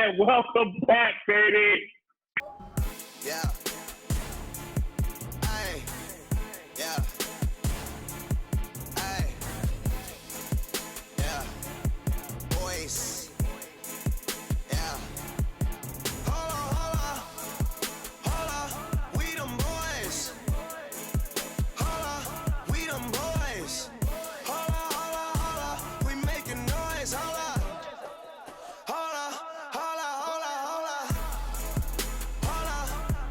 And welcome back, baby. Yeah. Hey. Yeah. Hey. Yeah. Boys. Yeah. Hold on. We them boys. Hold on. We them boys. Hold on. We making noise. Hold on.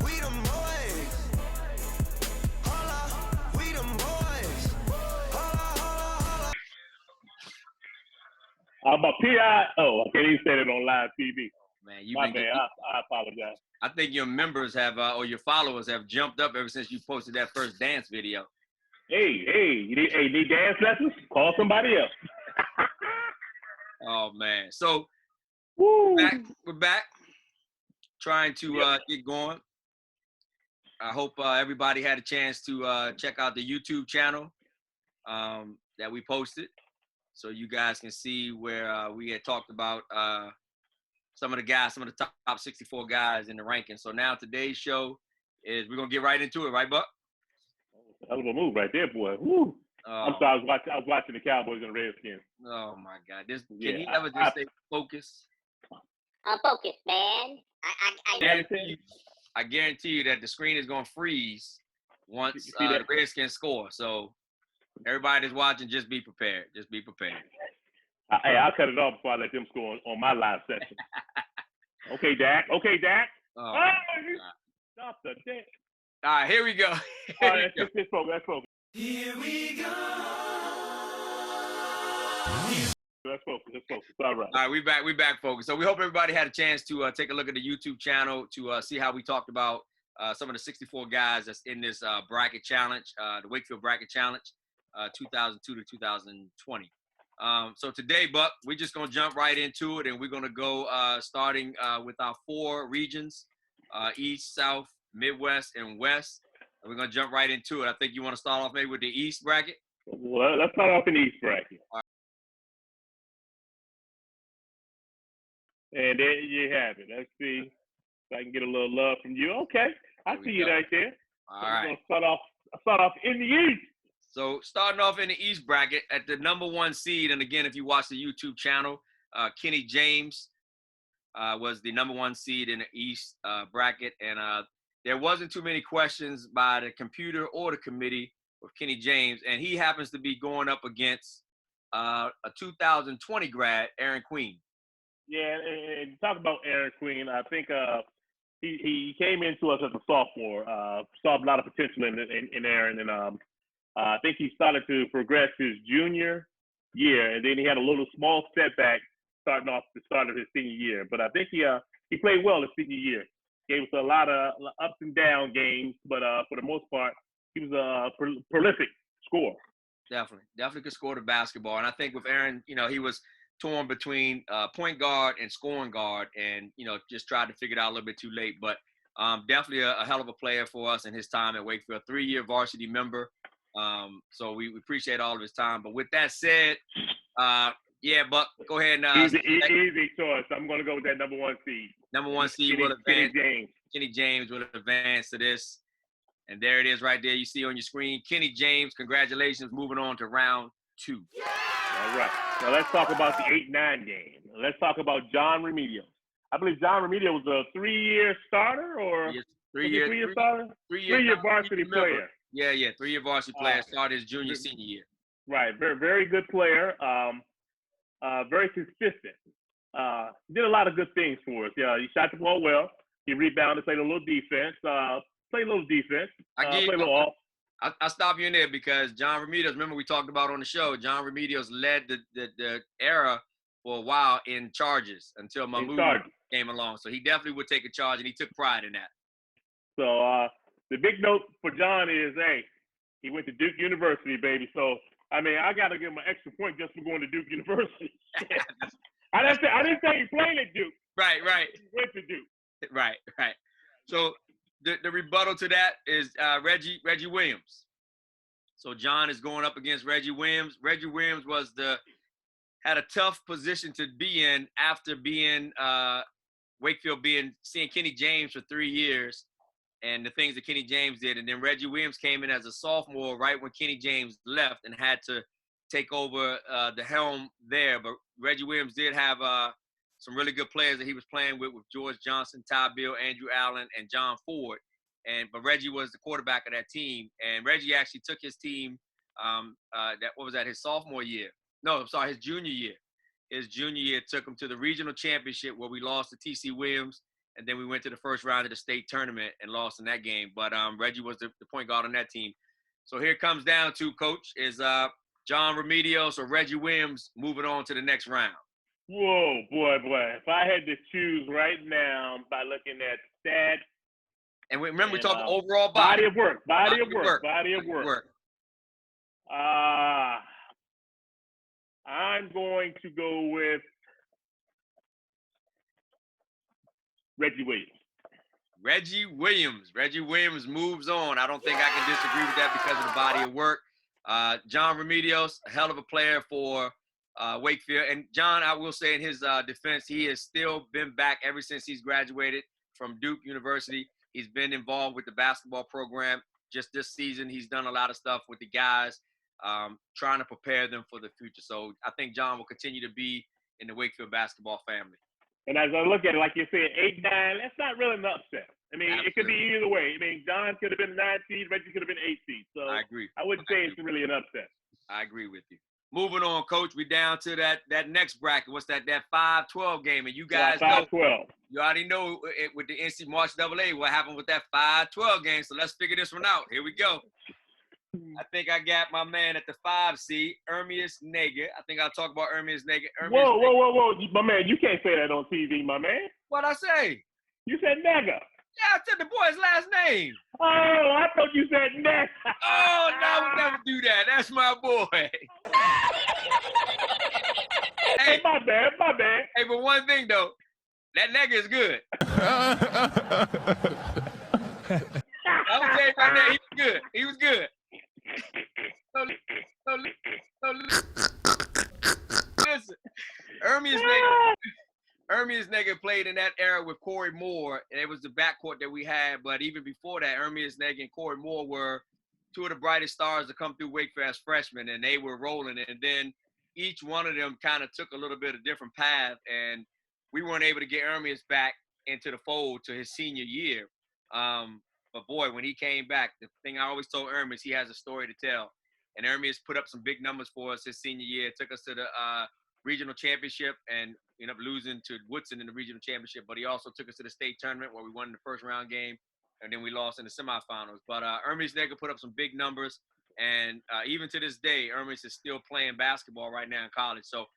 We them boys. We them boys. My PI. Oh, I can't even say it on live TV. Man, you've My been. bad. I apologize. I think your members have, or your followers have jumped up ever since you posted that first dance video. Hey, you need dance lessons? Call somebody else. Oh man, so Woo. we're back, trying to get going. I hope everybody had a chance to check out the YouTube channel that we posted, so you guys can see where we had talked about some of the top 64 guys in the ranking. So now today's show is we're gonna get right into it, right, Buck? Hell of a move right there, boy. Woo. I'm sorry, I was watching the Cowboys and Redskins. Oh my God! Can Yeah, you ever just stay focused? I'm focused, man. I guarantee you that the screen is gonna freeze once the Redskins score. So everybody that's watching, just be prepared. Just be prepared. Hey, I'll cut it off before I let them score on my live session. Okay, Dak. Oh, Stop the dick. all right, here we go. All right, let's focus. Here we go. Let's focus. All right. All right, we back, folks. So we hope everybody had a chance to take a look at the YouTube channel to see how we talked about some of the 64 guys that's in this bracket challenge, the Wakefield Bracket Challenge, 2002 to 2020. So today, Buck, we're just gonna jump right into it, and we're gonna go starting with our 4 regions: East, South, Midwest, and West. And we're gonna jump right into it. I think you want to start off maybe with the East bracket. Well, let's start off in the East bracket. And there you have it. Let's see if I can get a little love from you. Okay, I see you right there. All so right. We're gonna start off in the East. So starting off in the East bracket at the number 1 seed, and again, if you watch the YouTube channel, Kenny James was the number 1 seed in the East bracket, and there wasn't too many questions by the computer or the committee with Kenny James, and he happens to be going up against a 2020 grad, Aaron Queen. Yeah, and talk about Aaron Queen. I think he came into us as a sophomore. Saw a lot of potential in Aaron, and I think he started to progress his junior year, and then he had a little small setback starting off the start of his senior year. But I think he played well his senior year. Gave us a lot of ups and down games, but for the most part, he was a prolific scorer. Definitely could score the basketball. And I think with Aaron, he was torn between point guard and scoring guard, and just tried to figure it out a little bit too late. But definitely a hell of a player for us in his time at Wakefield, 3-year varsity member. So we appreciate all of his time. But with that said, Buck, go ahead and easy choice. I'm going to go with that number 1 seed. Number 1 seed will advance. Kenny James will advance to this. And there it is right there. You see on your screen, Kenny James. Congratulations. Moving on to round 2. Yeah! All right. Now let's talk about the 8-9 game. Let's talk about John Remedios. I believe John Remedios was a 3-year starter, or yes, 3-year starter? 3-year varsity player. Yeah, 3-year varsity player. Started his junior, senior year. Right. Very, very good player. Very consistent. Did a lot of good things for us. Yeah, he shot the ball well. He rebounded, played a little defense. I'll stop you in there because John Remedios, remember we talked about on the show, John Remedios led the era for a while in charges until Mahmoud came along. So he definitely would take a charge, and he took pride in that. So the big note for John is, hey, he went to Duke University, baby. So, I mean, I got to give him an extra point just for going to Duke University. I didn't say he played at Duke. Right. He went to Duke. Right. So the rebuttal to that is Reggie Williams. So John is going up against Reggie Williams. Reggie Williams had a tough position to be in after being Wakefield seeing Kenny James for 3 years and the things that Kenny James did. And then Reggie Williams came in as a sophomore right when Kenny James left and had to take over the helm there. But Reggie Williams did have some really good players that he was playing with George Johnson, Ty Bill, Andrew Allen, and John Ford. But Reggie was the quarterback of that team. And Reggie actually took his team, his sophomore year? No, I'm sorry, his junior year. His junior year took him to the regional championship where we lost to T.C. Williams. And then we went to the first round of the state tournament and lost in that game. But Reggie was the point guard on that team. So here it comes down to, Coach, is John Remedios or Reggie Williams moving on to the next round? Whoa, boy. If I had to choose right now by looking at stats. And remember, we talked overall body of work. I'm going to go with Reggie Williams. Reggie Williams moves on. I don't think I can disagree with that because of the body of work. John Remedios, a hell of a player for Wakefield. And John, I will say in his defense, he has still been back ever since he's graduated from Duke University. He's been involved with the basketball program. Just this season, he's done a lot of stuff with the guys, trying to prepare them for the future. So I think John will continue to be in the Wakefield basketball family. And as I look at it, like you said, 8-9, that's not really an upset. I mean, Absolutely. It could be either way. I mean, John could have been 9 seed, Reggie could have been 8 seed. So I agree. I wouldn't say it's really an upset. I agree with you. Moving on, Coach, we down to that next bracket. What's that 5-12 game? And you guys know, 5-12. You already know it, with the NC March AA what happened with that 5-12 game. So let's figure this one out. Here we go. I think I got my man at the 5 seed, Hermius Nega. I think I'll talk about Hermius Nega. Whoa. My man, you can't say that on TV, my man. What'd I say? You said Nega. Yeah, I said the boy's last name. Oh, I thought you said Nega. Oh, no, we never do that. That's my boy. Hey, my bad. Hey, but one thing, though. That Nega is good. I would say right there, he was good. So listen, Hermius Nega played in that era with Corey Moore, and it was the backcourt that we had. But even before that, Hermius Nega and Corey Moore were two of the brightest stars to come through Wakefield as freshmen, and they were rolling. And then each one of them kind of took a little bit of different path, and we weren't able to get Hermius back into the fold to his senior year. But boy, when he came back, the thing I always told Hermius, he has a story to tell. And Hermius put up some big numbers for us his senior year. Took us to the regional championship and ended up losing to Woodson in the regional championship. But he also took us to the state tournament where we won the first round game, and then we lost in the semifinals. But Hermius Nega put up some big numbers. And even to this day, Hermius is still playing basketball right now in college. So,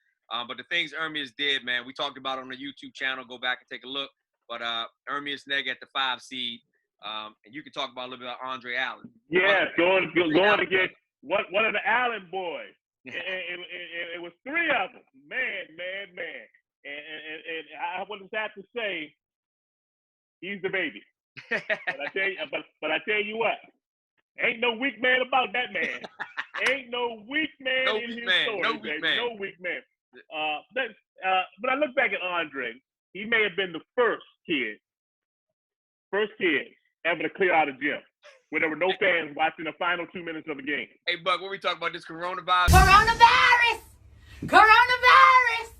but the things Hermius did, man, we talked about on the YouTube channel. Go back and take a look. But Hermius Nega at the 5 seed. And you can talk about a little bit about Andre Allen. Yeah, going to get one of the Allen boys. It was 3 of them. Man. And I would just have to say, he's the baby. but I tell you what, ain't no weak man about that man. Ain't no weak man in his story. No weak man. But I look back at Andre, he may have been the first kid ever to clear out a gym where there were no fans watching the final 2 minutes of the game. Hey, Buck, what we talking about this coronavirus? Coronavirus!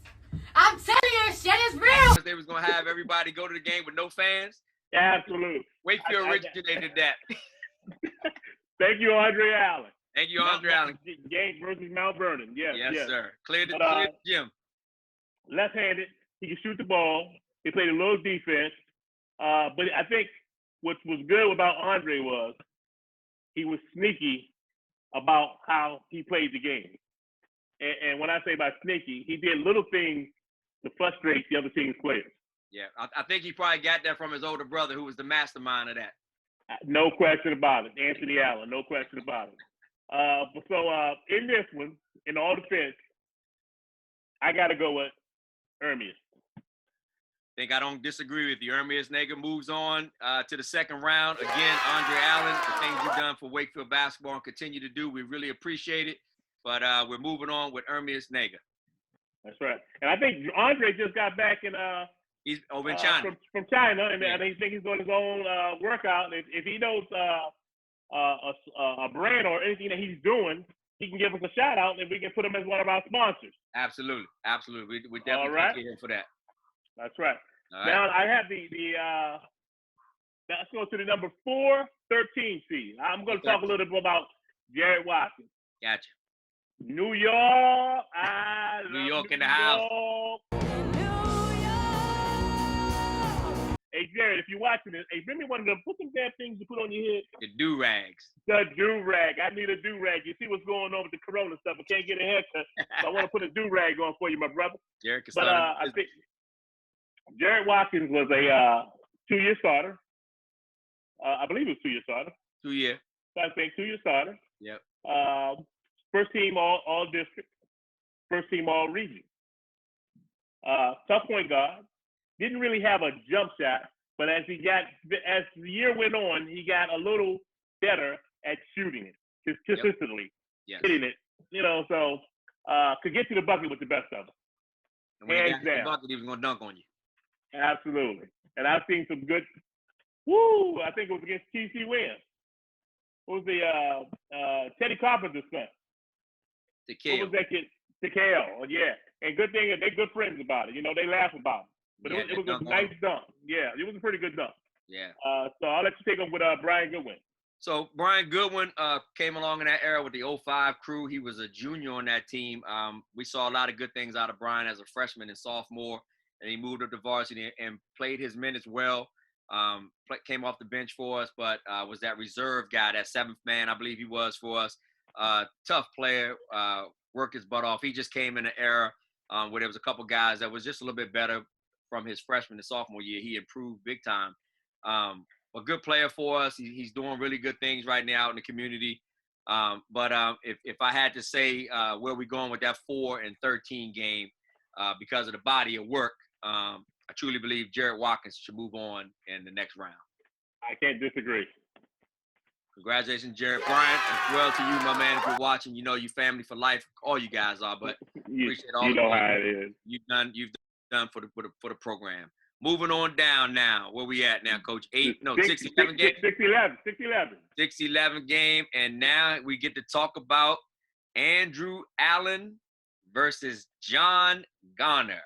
I'm telling you, shit is real. They was going to have everybody go to the game with no fans. Absolutely. Wakefield originated that. Thank you, Andre Allen. Thank you, Andre Allen. Game versus Mount Vernon. Yes, sir. Cleared the gym. Left-handed. He can shoot the ball. He played a little defense. But I think what was good about Andre was he was sneaky about how he played the game. And when I say by sneaky, he did little things to frustrate the other team's players. Yeah, I think he probably got that from his older brother, who was the mastermind of that. No question about it. Anthony Allen, no question about it. In this one, in all defense, I got to go with Hermius. Think I don't disagree with you. Hermius Nega moves on to the second round. Again, Andre Allen, the things you've done for Wakefield basketball and continue to do, we really appreciate it. But we're moving on with Hermius Nega. That's right. And I think Andre just got back in He's over in China. From China, and Yeah. he thinks he's doing his own workout. If he knows a brand or anything that he's doing, he can give us a shout out, and we can put him as one of our sponsors. Absolutely. We definitely All right. appreciate him for that. That's right. All right. Now I have the let's go to the number 4-13 seed. I'm going to talk a little bit about Jerrod Watkins. Gotcha. New York. New York in the house. Hey, Jerrod, if you're watching this, hey, bring me one of them. Put some damn things to put on your head. The do-rags. The do-rag. I need a do-rag. You see what's going on with the corona stuff. I can't get a haircut, so I want to put a do-rag on for you, my brother. Jerrod can But start I think Jerrod Watkins was a 2-year starter. I believe it was 2-year starter. 2 year. So I think 2-year starter. Yep. First team all district. First team all region. Tough point guard. Didn't really have a jump shot, but as the year went on, he got a little better at shooting it consistently, Yes. hitting it. So could get to the bucket with the best of them. And when he got Hands to the down. bucket, he was gonna dunk on you. Absolutely. And I've seen some good. I think it was against T.C. Williams. What was the Teddy Carpenter's son? TKO. What was that kid? TKO. Yeah. And good thing they're good friends about it. They laugh about it. But Yeah, it was they a dunk on nice him. dunk. Yeah, it was a pretty good dunk. Yeah. So I'll let you take over with Brian Goodwin. So Brian Goodwin came along in that era with the 05 crew. He was a junior on that team. We saw a lot of good things out of Brian as a freshman and sophomore, and he moved up to varsity and played his minutes well. Came off the bench for us, but was that reserve guy, that seventh man, I believe he was for us. Tough player, worked his butt off. He just came in an era where there was a couple guys that was just a little bit better from his freshman and sophomore year. He improved big time. A good player for us. He's doing really good things right now out in the community. But if I had to say where we're going with that 4-13 game, because of the body of work, I truly believe Jerrod Watkins should move on in the next round. I can't disagree. Congratulations, Jerrod. Brian, as well to you, my man. If you're watching, you family for life. All you guys are, but appreciate all you the know things how it is. you've done for the program. Moving on down now. Where we at now, Coach? 6-11 game? 6-11. 6-11 game. And now we get to talk about Andrew Allen versus John Garner.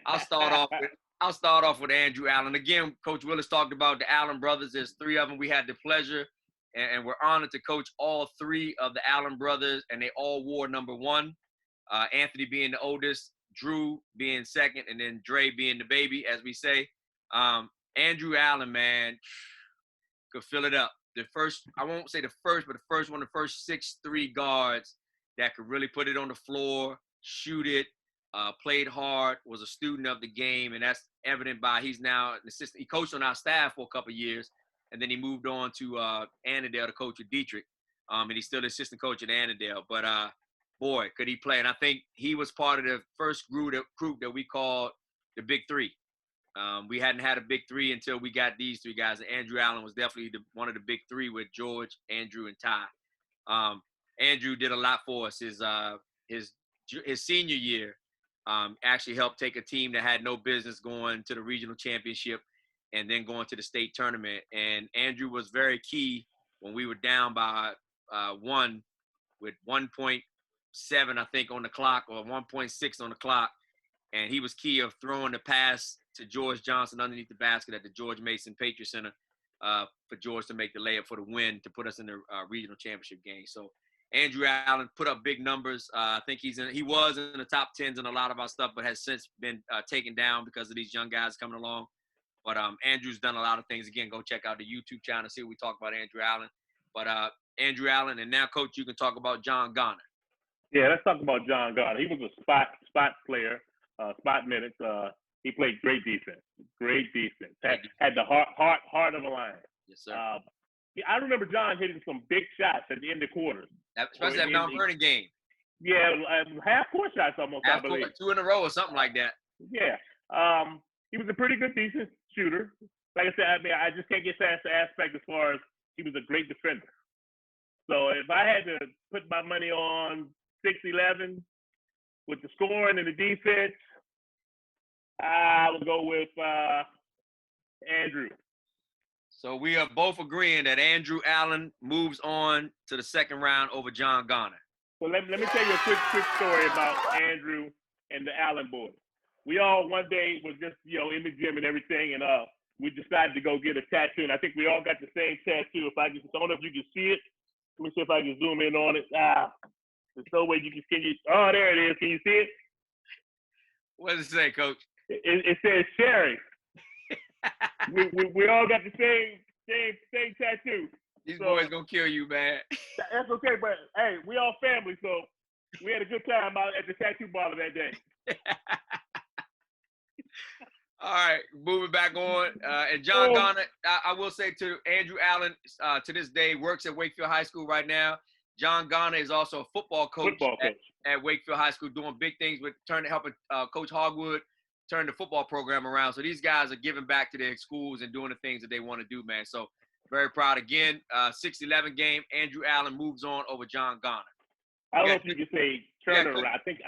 I'll start off with Andrew Allen. Again, Coach Willis talked about the Allen brothers. There's 3 of them. We had the pleasure and we're honored to coach all 3 of the Allen brothers, and they all wore number 1. Anthony being the oldest, Drew being second, and then Dre being the baby, as we say. Andrew Allen, man, could fill it up. I won't say the first, but the first 6'3" guards that could really put it on the floor, shoot it, played hard, was a student of the game, and that's evident by he's now an assistant. He coached on our staff for a couple of years, and then he moved on to Annandale to coach with Dietrich, and he's still the assistant coach at Annandale. But boy, could he play. And I think he was part of the first group that we called the Big Three. We hadn't had a Big Three until we got these 3 guys. And Andrew Allen was definitely one of the Big Three with George, Andrew, and Ty. Andrew did a lot for us. His senior year actually helped take a team that had no business going to the regional championship and then going to the state tournament. And Andrew was very key when we were down by 1 with 1.7, I think, on the clock, or 1.6 on the clock. And he was key of throwing the pass to George Johnson underneath the basket at the George Mason Patriot Center for George to make the layup for the win to put us in the regional championship game. So Andrew Allen put up big numbers. I think he was in the top 10s in a lot of our stuff, but has since been taken down because of these young guys coming along. But Andrew's done a lot of things. Again, go check out the YouTube channel and see what we talk about Andrew Allen. But Andrew Allen, and now, Coach, you can talk about John Garner. Yeah, let's talk about John Garner. He was a spot player, spot minutes. He played great defense. Had the heart of a lion. Yes, sir. I remember John hitting some big shots at the end of quarters. Especially that Mount Vernon game. Yeah, half-court shots almost, I believe. 2 in a row or something like that. Yeah. He was a pretty good, decent shooter. Like I said, I just can't get past the aspect as far as he was a great defender. So if I had to put my money on 6-11 with the scoring and the defense, I will go with Andrew. So we are both agreeing that Andrew Allen moves on to the second round over John Garner. So let me tell you a quick story about Andrew and the Allen boys. We all one day was just, in the gym and everything, and we decided to go get a tattoo, and I think we all got the same tattoo. I don't know if you can see it. Let me see if I can zoom in on it. There's no way can you? Oh, there it is. Can you see it? What does it say, Coach? It says Sherry. we all got the same tattoo. These boys gonna kill you, man. That's okay, but hey, we all family, so we had a good time out at the tattoo parlor that day. All right, moving back on. And John Garner, I will say to Andrew Allen, to this day, works at Wakefield High School right now. John Garner is also a football coach at Wakefield High School, doing big things with helping Coach Hogwood turn the football program around. So these guys are giving back to their schools and doing the things that they want to do, man. So very proud. Again, 6-11 game. Andrew Allen moves on over John Garner. I don't know if you can say turn around. I think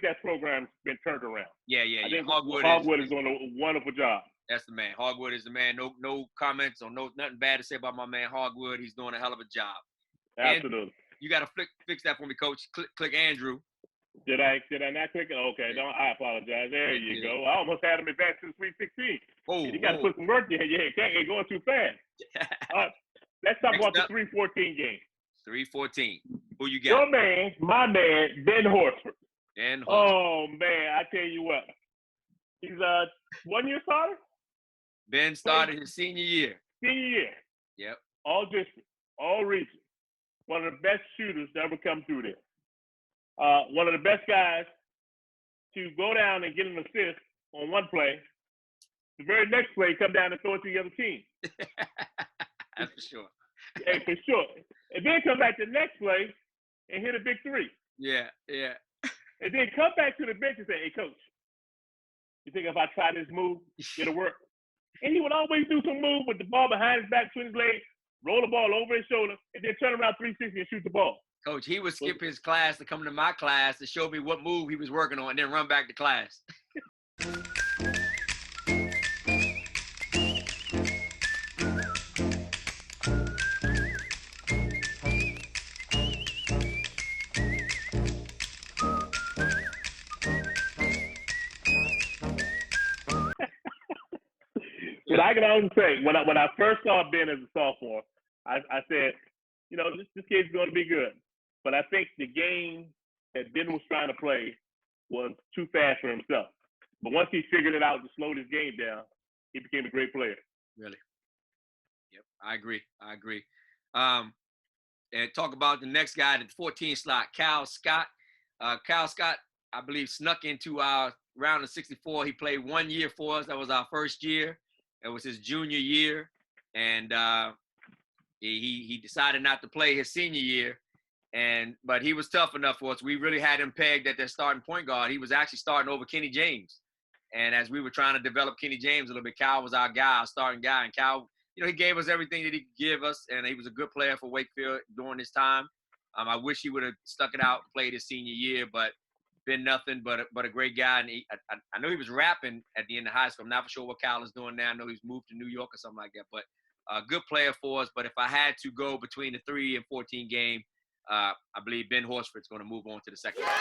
that program's been turned around. Yeah. I think Hogwood is doing a wonderful job. That's the man. Hogwood is the man. No comments or nothing bad to say about my man Hogwood. He's doing a hell of a job. Absolutely. And you got to fix that for me, Coach. Click Andrew. Did I not click it? Okay, I apologize. There you go. I almost had him advance to the 316. You got to put some work in. Yeah, can't go too fast. Let's talk about the 314 game. 314. Who you got? Your man, my man, Ben Horford. Ben Horford. Oh man, I tell you what, he's a 1 year starter. Ben started his senior year. Yep. All district, all region. One of the best shooters to ever come through there. One of the best guys to go down and get an assist on one play. The very next play, come down and throw it to the other team. That's for sure. Yeah, for sure. And then come back to the next play and hit a big three. Yeah. And then come back to the bench and say, hey, coach, you think if I try this move, it'll work? And he would always do some move with the ball behind his back, between his legs, roll the ball over his shoulder, and then turn around 360 and shoot the ball. Coach, he would skip his class to come to my class to show me what move he was working on and then run back to class. But I can honestly say, when I first saw Ben as a sophomore, I said, this kid's going to be good. But I think the game that Ben was trying to play was too fast for himself. But once he figured it out to slow his game down, he became a great player. Really? Yep, I agree. And talk about the next guy, the 14 slot, Cal Scott. Cal Scott, I believe, snuck into our round of 64. He played 1 year for us. That was our first year. It was his junior year. And he decided not to play his senior year. But he was tough enough for us. We really had him pegged at their starting point guard. He was actually starting over Kenny James. And as we were trying to develop Kenny James a little bit, Cal was our guy, our starting guy. And Cal, he gave us everything that he could give us. And he was a good player for Wakefield during his time. I wish he would have stuck it out and played his senior year, but been nothing but a great guy. And I know he was rapping at the end of high school. I'm not for sure what Cal is doing now. I know he's moved to New York or something like that. But a good player for us. But if I had to go between the 3 and 14 game, I believe Ben Horford's going to move on to the second round.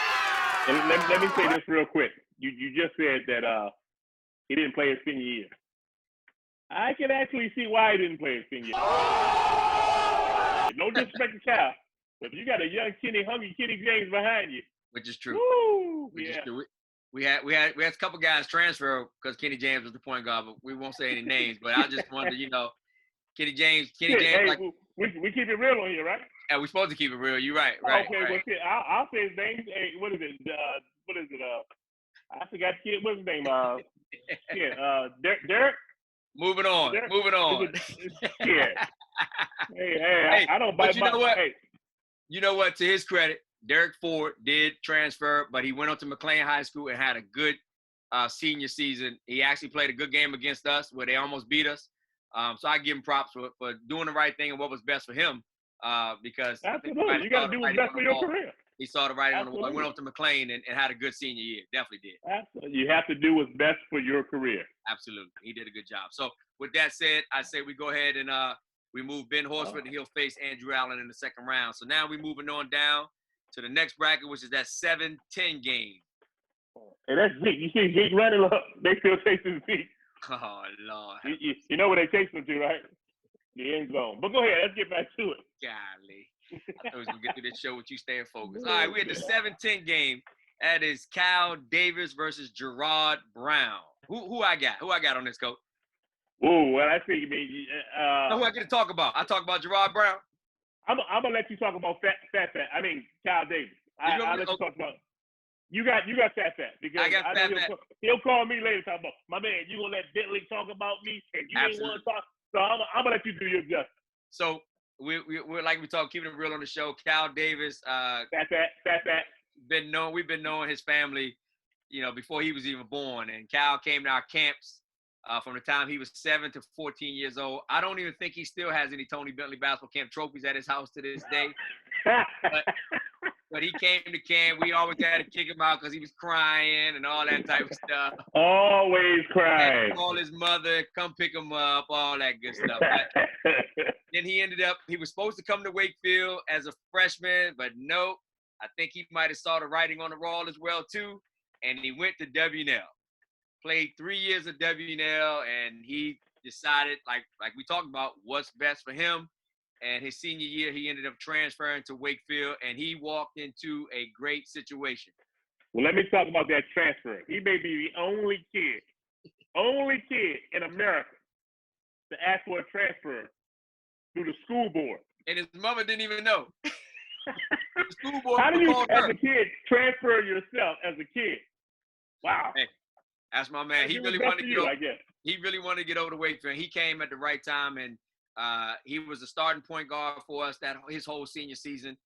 Let me say this real quick. You just said that he didn't play his senior year. I can actually see why he didn't play his senior year. No disrespect to Cal, but if you got a young, hungry Kenny James behind you, which is true. Woo, is true. We had a couple guys transfer because Kenny James was the point guard, but we won't say any names. But I just wanted to, Kenny James. Hey, like, we keep it real on here, right? Yeah, we're supposed to keep it real. You're right. Okay, right. well, shit, I'll say his name. Hey, what is it? I forgot the kid. What's his name? Derek. Moving on. Yeah. Hey, I don't bite. But you know what? Hey. You know what? To his credit, Derek Ford did transfer, but he went on to McLean High School and had a good senior season. He actually played a good game against us where they almost beat us. So I give him props for doing the right thing and what was best for him. Because absolutely, you got to do what's best for your career. He saw the writing on the wall. Absolutely. Went off to McLean and had a good senior year. Definitely did. Absolutely. You have to do what's best for your career. Absolutely. He did a good job. So with that said, I say we go ahead and we move Ben Horford and he'll face Andrew Allen in the second round. So now we're moving on down to the next bracket, which is that 7-10 game. And that's Zeke. You see Zeke running up. They still chasing Zeke. Oh, Lord. You know where they chasing him to, right? The end zone. But go ahead. Let's get back to it. Golly. I thought we was going to get through this show with you staying focused. All right, we're at the 7-10 game. That is Cal Davis versus Jerrod Brown. Who I got? Who I got on this, coach? Oh, well, I think, who I get to talk about? I talk about Jerrod Brown. I'm going to let you talk about Fat. I mean, Cal Davis. I'll let you talk about. You got Fat because I got Fat. He'll call me later talk about, my man, you going to let Bentley talk about me and you ain't want to talk. So I'm going to let you do your justice. So we're like we talk, keeping it real on the show. Cal Davis, Fat. We've been knowing his family, before he was even born. And Cal came to our camps from the time he was 7 to 14 years old. I don't even think he still has any Tony Bentley basketball camp trophies at his house to this day. But he came to camp. We always had to kick him out because he was crying and all that type of stuff. Always crying. Call his mother, come pick him up, all that good stuff. Then he was supposed to come to Wakefield as a freshman, but nope. I think he might have saw the writing on the wall as well, too. And he went to WNL. Played 3 years at WNL, and he decided, like we talked about, what's best for him. And his senior year, he ended up transferring to Wakefield, and he walked into a great situation. Well, let me talk about that transfer. He may be the only kid in America to ask for a transfer through the school board. And his mother didn't even know. The school board How do you, called as her. a kid, transfer yourself as a kid? Wow. Hey, that's my man. He really wanted to get over to Wakefield. He came at the right time, and he was a starting point guard for us his whole senior season,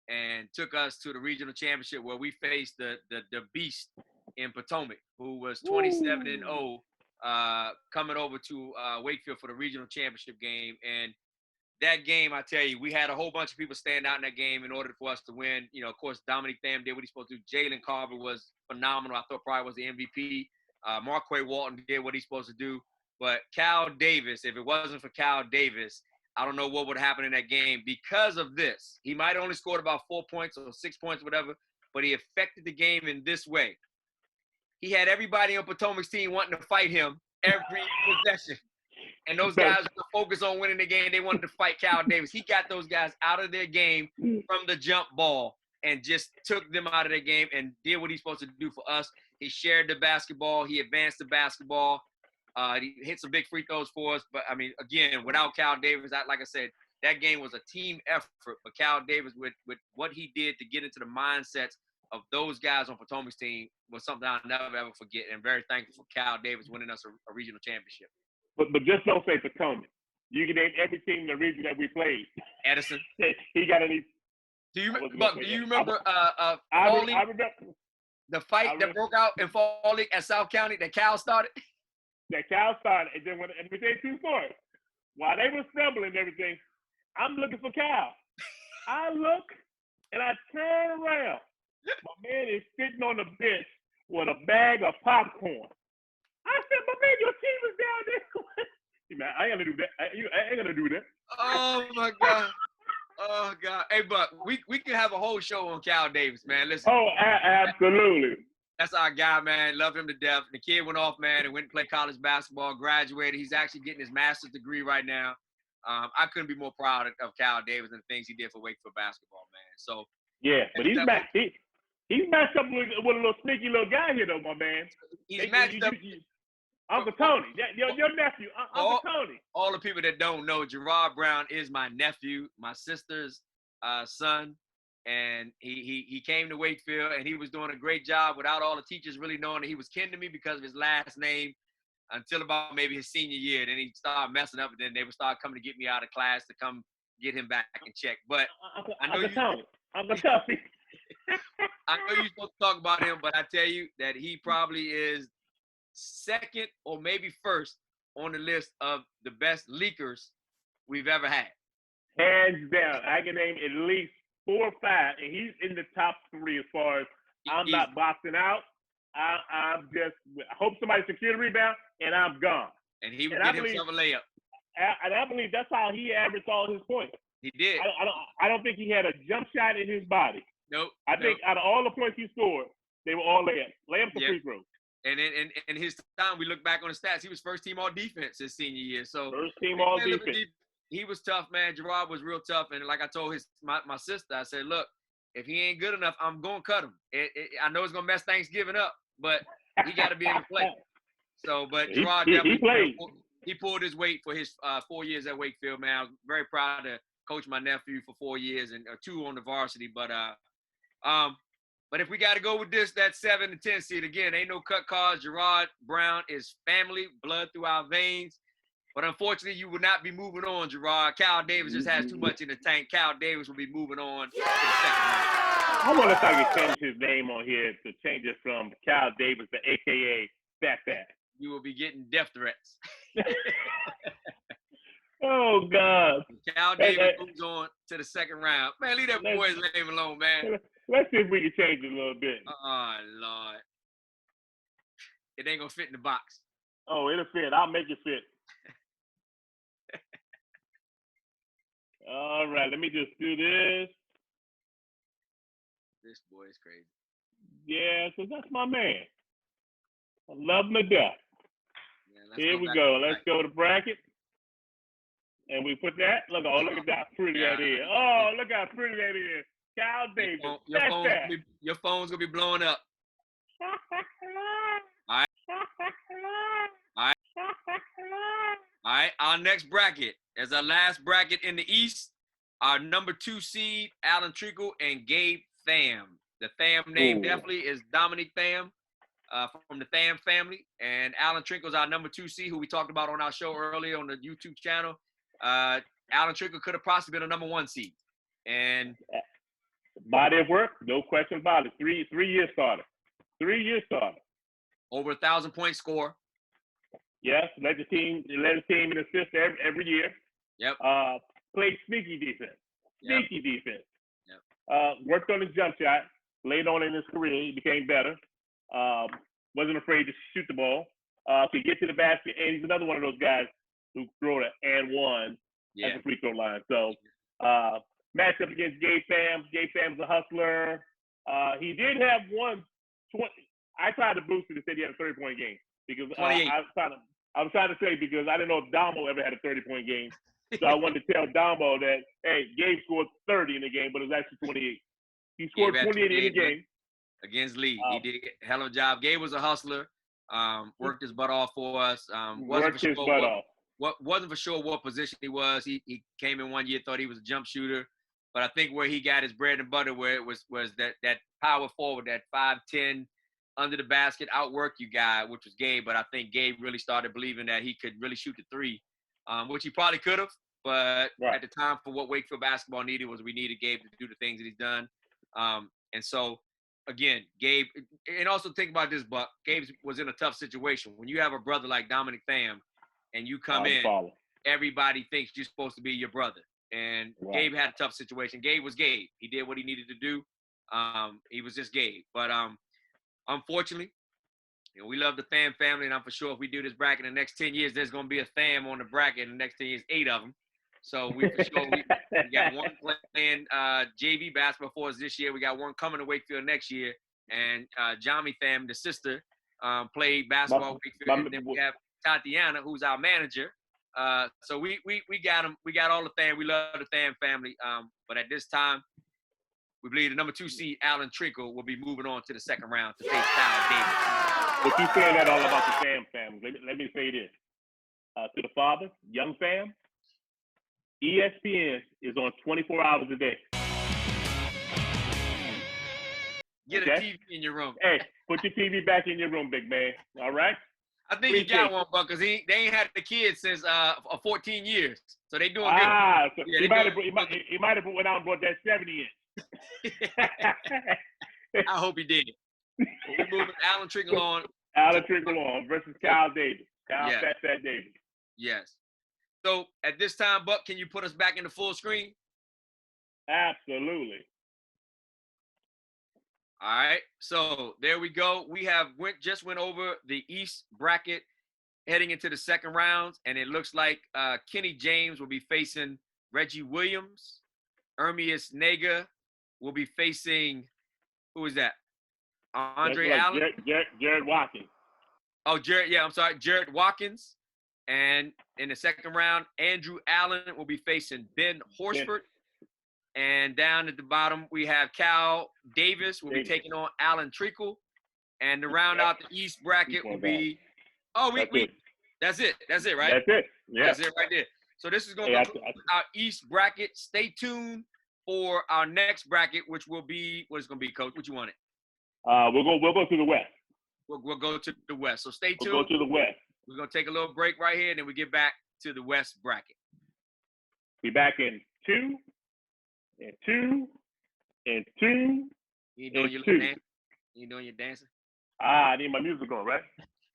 and took us to the regional championship where we faced the beast in Potomac, who was 27-0, coming over to Wakefield for the regional championship game. And that game, I tell you, we had a whole bunch of people stand out in that game in order for us to win. Of course, Dominique Tham did what he's supposed to do. Jalen Carver was phenomenal. I thought probably was the MVP. Marquay Walton did what he's supposed to do. But Cal Davis, if it wasn't for Cal Davis, I don't know what would happen in that game. Because of this, he might have only scored about 4 points or 6 points, whatever, but he affected the game in this way. He had everybody on Potomac's team wanting to fight him every possession. And those guys were focused on winning the game. They wanted to fight Cal Davis. He got those guys out of their game from the jump ball and just took them out of their game and did what he's supposed to do for us. He shared the basketball. He advanced the basketball. He hit some big free throws for us. But, I mean, again, without Cal Davis, like I said, that game was a team effort. But Cal Davis, with what he did to get into the mindsets of those guys on Potomac's team, was something I'll never, ever forget. And very thankful for Cal Davis winning us a regional championship. But just don't say Potomac. You can name every team in the region that we played. Edison. He got any. Do you remember I remember the fight that broke out in Fall League at South County that Cal started? That Cal started, and then and we say two stories. While they were stumbling and everything, I'm looking for Cal. I look and I turn around. My man is sitting on the bench with a bag of popcorn. I said, my man, your team is down there. Man, I ain't gonna do that. I ain't gonna do that. Oh my God. Oh God. Hey, but we can have a whole show on Cal Davis, man. Listen. Oh, absolutely. That's our guy, man. Love him to death. The kid went off, man, and went and played college basketball, graduated. He's actually getting his master's degree right now. I couldn't be more proud of Cal Davis and the things he did for Wakefield basketball, man. So yeah, but he's matched up with a little sneaky little guy here, though, my man. He's matched up. Uncle Tony, your nephew, Uncle Tony. All the people that don't know, Jerrod Brown is my nephew, my sister's son, and he came to Wakefield, and he was doing a great job without all the teachers really knowing that he was kin to me because of his last name until about maybe his senior year. Then he started messing up, and then they would start coming to get me out of class to come get him back and check. But I know Uncle Tony. I know you're supposed to talk about him, but I tell you that he probably is second or maybe first on the list of the best leakers we've ever had. Hands down. I can name at least 4 or 5, and he's in the top 3 as far as I'm not boxing out. I'm just I hope somebody secure the rebound, and I'm gone. And he would get himself a layup. And I believe that's how he averaged all his points. He did. I don't think he had a jump shot in his body. Nope. I think out of all the points he scored, they were all layups or free throws. And in his time, we look back on the stats, he was first team all defense his senior year. So first team all defense. He was tough, man. Jerrod was real tough. And like I told my sister, I said, look, if he ain't good enough, I'm going to cut him. I know it's going to mess Thanksgiving up, but he got to be in the play. So, but Jerrod definitely he pulled his weight for his 4 years at Wakefield, man. I was very proud to coach my nephew for 4 years and 2 on the varsity. But if we got to go with that 7 and 10 seed, again, ain't no cut cards. Jerrod Brown is family, blood through our veins. But unfortunately, you will not be moving on, Jerrod. Cal Davis just has too much in the tank. Cal Davis will be moving on to the second round. I wonder if I could change his name on here to change it from Cal Davis to AKA Fat Fat. You will be getting death threats. Oh, God. Cal Davis moves on to the second round. Man, leave that boy's name alone, man. Let's see if we can change it a little bit. Oh, Lord. It ain't going to fit in the box. Oh, it'll fit. I'll make it fit. All right, let me just do this. This boy is crazy. Yeah, because that's my man. I love him to death. Yeah, here we go. Let's go to bracket. And we put that. Look at that pretty that is. Oh, look how pretty that is. Cal Davis. Your phone's going to be blowing up. All right. All right. Our next bracket is our last bracket in the East. Our number 2 seed, Alan Trinkle and Gabe Tham. The Tham name definitely is Dominic Tham from the Tham family. And Alan Trinkle's our number 2 seed, who we talked about on our show earlier on the YouTube channel. Alan Trinkle could have possibly been a number 1 seed. And body of work, no question about it. 3 years starter. 3 years starter. Over 1,000-point score. Yes, led his team in assists every year. Yep. Played sneaky defense. Sneaky defense. Yep. Worked on his jump shot. Later on in his career, he became better. Wasn't afraid to shoot the ball. Could get to the basket, and he's another one of those guys who throw the and one at the free throw line. So matched up against Gabe Tham. Gabe Tham's a hustler. He did have I tried to boost it and said he had a 30-point game because I was trying to say because I didn't know if Damo ever had a 30-point game. So I wanted to tell Damo that, hey, Gabe scored 30 in the game, but it was actually 28. He scored 28 in the game. Against Lee. He did a hell of a job. Gabe was a hustler. Worked his butt off for us. Wasn't for sure what position he was. He came in one year, thought he was a jump shooter. But I think where he got his bread and butter, where it was that power forward, that 5'10", under the basket, outwork you guy, which was Gabe. But I think Gabe really started believing that he could really shoot the 3, which he probably could have. But at the time, for what Wakefield basketball needed was we needed Gabe to do the things that he's done. And so, again, Gabe, and also think about this, Buck. Gabe was in a tough situation. When you have a brother like Dominic Tham and you come in, everybody thinks you're supposed to be your brother. And Gabe had a tough situation. Gabe was Gabe. He did what he needed to do. He was just Gabe. But unfortunately, we love the Tham family, and I'm for sure if we do this bracket in the next 10 years, there's going to be a Tham on the bracket in the next 10 years, 8 of them. So we for sure we got one playing JV basketball for us this year. We got one coming to Wakefield next year. And Jami Tham, the sister, played basketball at Wakefield. And then we have Tatiana, who's our manager. So we got them. We got all the Tham. We love the Tham family. But at this time, we believe the number 2 seed, Alan Trinkle, will be moving on to the second round to face Kyle Davis. But you saying that all about the Tham family. Let me say this. To the father, young Tham, ESPN is on 24 hours a day. Get a TV in your room. Hey, put your TV back in your room, big man. All right? I think you got one, Buck, because they ain't had the kids since 14 years. So they doing good. So he might have went out and brought that 70 in. I hope he did. We're moving Alan Trinkle on. Alan Trinkle on versus Kyle Davis. Fat Davis. Yes. So at this time, Buck, can you put us back into full screen? Absolutely. All right. So there we go. We have just went over the East bracket heading into the second rounds, and it looks like Kenny James will be facing Reggie Williams. Hermius Nega will be facing, who is that? Andre That's Allen. Jerrod Watkins. Oh, Jerrod. Yeah, I'm sorry, Jerrod Watkins. And in the second round, Andrew Allen will be facing Ben Horford. And down at the bottom, we have Cal Davis will be taking on Alan Treacle. And to round out the East bracket will be, that's it. That's it, right? That's it. Yeah. That's it right there. So this is going to conclude our East bracket. Stay tuned for our next bracket, which will be, what's going to be, Coach? What you want it? We'll go to the West. We'll go to the West. So stay tuned. We'll go to the West. We're going to take a little break right here, and then we get back to the West bracket. Be back in 2 and 2 and 2. You doing your little dance? You doing your dancing? I need my music on, right?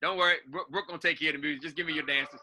Don't worry. Brooke going to take care of the music. Just give me your dances.